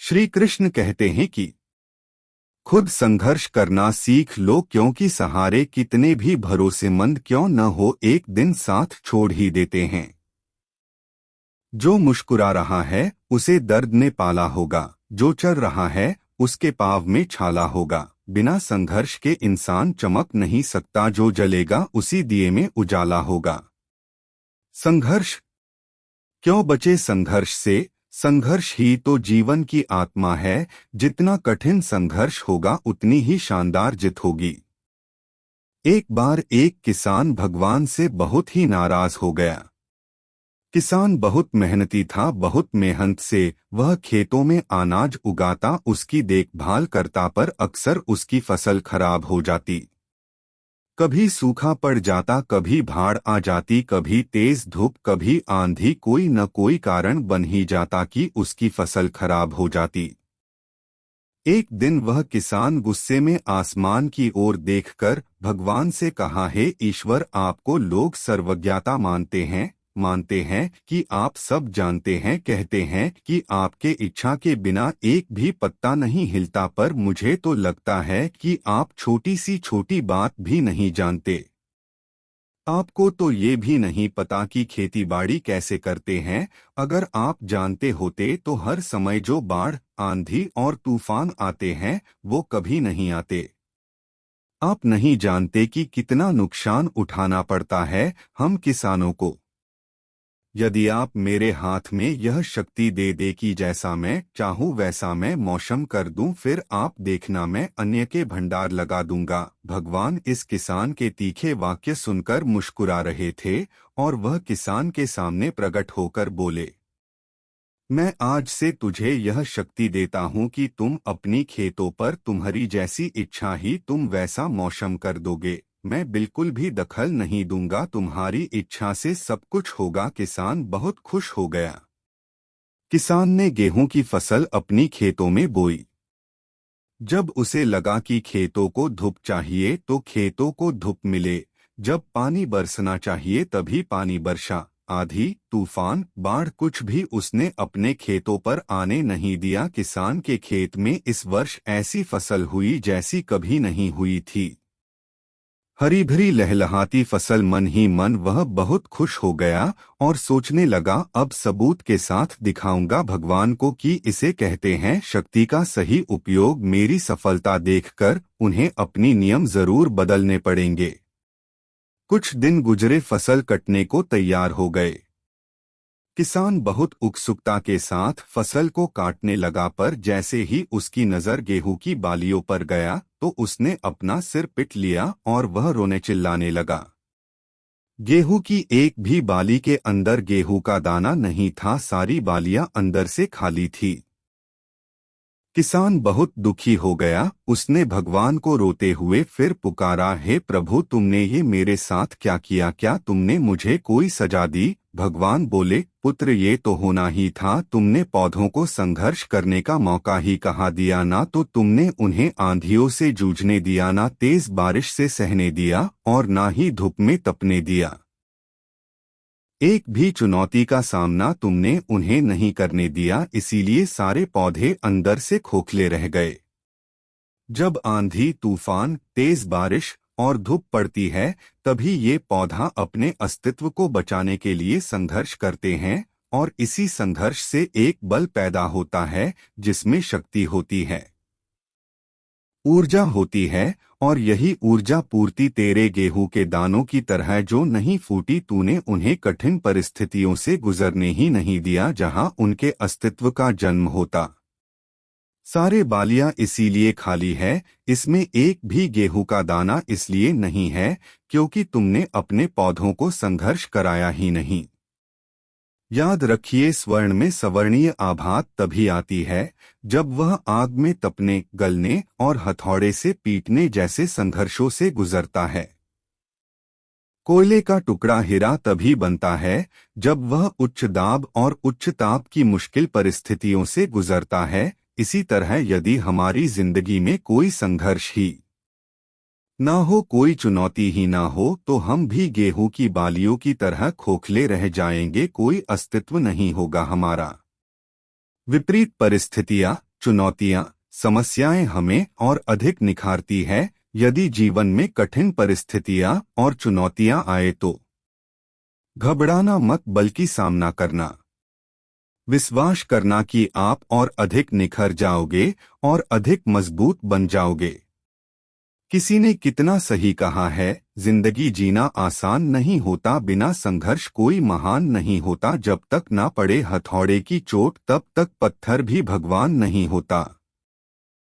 श्री कृष्ण कहते हैं कि खुद संघर्ष करना सीख लो, क्योंकि सहारे कितने भी भरोसेमंद क्यों न हो एक दिन साथ छोड़ ही देते हैं। जो मुस्कुरा रहा है उसे दर्द ने पाला होगा, जो चल रहा है उसके पाँव में छाला होगा। बिना संघर्ष के इंसान चमक नहीं सकता, जो जलेगा उसी दिए में उजाला होगा। संघर्ष क्यों बचे संघर्ष से? संघर्ष ही तो जीवन की आत्मा है। जितना कठिन संघर्ष होगा उतनी ही शानदार जीत होगी। एक बार एक किसान भगवान से बहुत ही नाराज हो गया। किसान बहुत मेहनती था, बहुत मेहनत से वह खेतों में अनाज उगाता, उसकी देखभाल करता, पर अक्सर उसकी फसल खराब हो जाती। कभी सूखा पड़ जाता, कभी बाढ़ आ जाती, कभी तेज धूप, कभी आंधी, कोई न कोई कारण बन ही जाता कि उसकी फसल खराब हो जाती। एक दिन वह किसान गुस्से में आसमान की ओर देखकर भगवान से कहा, हे ईश्वर, आपको लोग सर्वज्ञता मानते हैं कि आप सब जानते हैं, कहते हैं कि आपके इच्छा के बिना एक भी पत्ता नहीं हिलता, पर मुझे तो लगता है कि आप छोटी सी छोटी बात भी नहीं जानते। आपको तो ये भी नहीं पता कि खेतीबाड़ी कैसे करते हैं। अगर आप जानते होते तो हर समय जो बाढ़, आंधी और तूफान आते हैं वो कभी नहीं आते। आप नहीं जानते कि कितना नुकसान उठाना पड़ता है हम किसानों को। यदि आप मेरे हाथ में यह शक्ति दे दे कि जैसा मैं चाहूँ वैसा मैं मौसम कर दूं, फिर आप देखना मैं अन्य के भंडार लगा दूंगा। भगवान इस किसान के तीखे वाक्य सुनकर मुस्कुरा रहे थे और वह किसान के सामने प्रकट होकर बोले, मैं आज से तुझे यह शक्ति देता हूँ कि तुम अपनी खेतों पर तुम्हारी जैसी इच्छा ही तुम वैसा मौसम कर दोगे। मैं बिल्कुल भी दखल नहीं दूंगा, तुम्हारी इच्छा से सब कुछ होगा। किसान बहुत खुश हो गया। किसान ने गेहूं की फसल अपनी खेतों में बोई। जब उसे लगा कि खेतों को धूप चाहिए तो खेतों को धूप मिले, जब पानी बरसना चाहिए तभी पानी बरसा। आंधी, तूफान, बाढ़, कुछ भी उसने अपने खेतों पर आने नहीं दिया। किसान के खेत में इस वर्ष ऐसी फसल हुई जैसी कभी नहीं हुई थी। हरी भरी लहलहाती फसल। मन ही मन वह बहुत खुश हो गया और सोचने लगा, अब सबूत के साथ दिखाऊंगा भगवान को कि इसे कहते हैं शक्ति का सही उपयोग। मेरी सफलता देखकर उन्हें अपनी नियम जरूर बदलने पड़ेंगे। कुछ दिन गुजरे, फसल कटने को तैयार हो गए। किसान बहुत उत्सुकता के साथ फसल को काटने लगा, पर जैसे ही उसकी नजर गेहूं की बालियों पर गया तो उसने अपना सिर पीट लिया और वह रोने चिल्लाने लगा। गेहूं की एक भी बाली के अंदर गेहूं का दाना नहीं था, सारी बालियां अंदर से खाली थी। किसान बहुत दुखी हो गया। उसने भगवान को रोते हुए फिर पुकारा, हे प्रभु, तुमने ये मेरे साथ क्या किया? क्या तुमने मुझे कोई सजा दी? भगवान बोले, पुत्र, ये तो होना ही था। तुमने पौधों को संघर्ष करने का मौका ही कहाँ दिया? ना तो तुमने उन्हें आंधियों से जूझने दिया, ना तेज बारिश से सहने दिया और ना ही धूप में तपने दिया। एक भी चुनौती का सामना तुमने उन्हें नहीं करने दिया, इसीलिए सारे पौधे अंदर से खोखले रह गए। जब आंधी, तूफान, तेज बारिश और धूप पड़ती है तभी ये पौधा अपने अस्तित्व को बचाने के लिए संघर्ष करते हैं, और इसी संघर्ष से एक बल पैदा होता है जिसमें शक्ति होती है, ऊर्जा होती है। और यही ऊर्जा पूर्ति तेरे गेहूं के दानों की तरह जो नहीं फूटी, तूने उन्हें कठिन परिस्थितियों से गुजरने ही नहीं दिया जहां उनके अस्तित्व का जन्म होता। सारे बालियां इसीलिए खाली है, इसमें एक भी गेहूं का दाना इसलिए नहीं है क्योंकि तुमने अपने पौधों को संघर्ष कराया ही नहीं। याद रखिए, स्वर्ण में सवर्णीय आभात तभी आती है जब वह आग में तपने, गलने और हथौड़े से पीटने जैसे संघर्षों से गुजरता है। कोयले का टुकड़ा हीरा तभी बनता है जब वह उच्च दाब और उच्च ताप की मुश्किल परिस्थितियों से गुजरता है। इसी तरह यदि हमारी जिंदगी में कोई संघर्ष ही ना हो, कोई चुनौती ही ना हो, तो हम भी गेहूं की बालियों की तरह खोखले रह जाएंगे, कोई अस्तित्व नहीं होगा हमारा। विपरीत परिस्थितियां, चुनौतियां, समस्याएं हमें और अधिक निखारती है। यदि जीवन में कठिन परिस्थितियां और चुनौतियां आए तो घबराना मत, बल्कि सामना करना। विश्वास करना कि आप और अधिक निखर जाओगे और अधिक मजबूत बन जाओगे। किसी ने कितना सही कहा है, जिंदगी जीना आसान नहीं होता, बिना संघर्ष कोई महान नहीं होता। जब तक ना पड़े हथौड़े की चोट, तब तक पत्थर भी भगवान नहीं होता।